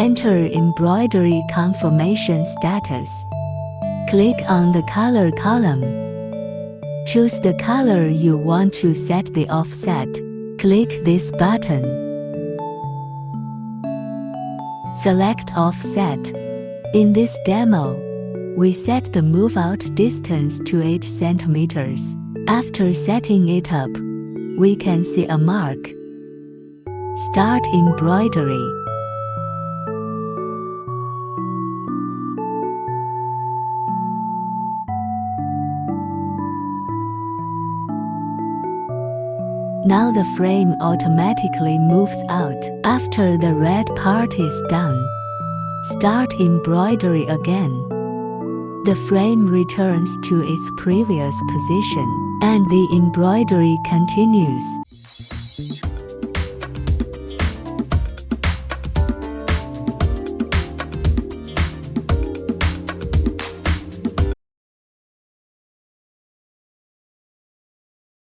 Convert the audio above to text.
Enter embroidery conformation status. Click on the color column. Choose the color you want to set the offset. Click this button. Select Offset. In this demo, we set the move-out distance to 8 centimeters. After setting it up, we can see a mark. Start embroidery. Now the frame automatically moves out. After the red part is done, start embroidery again. The frame returns to its previous position, and the embroidery continues.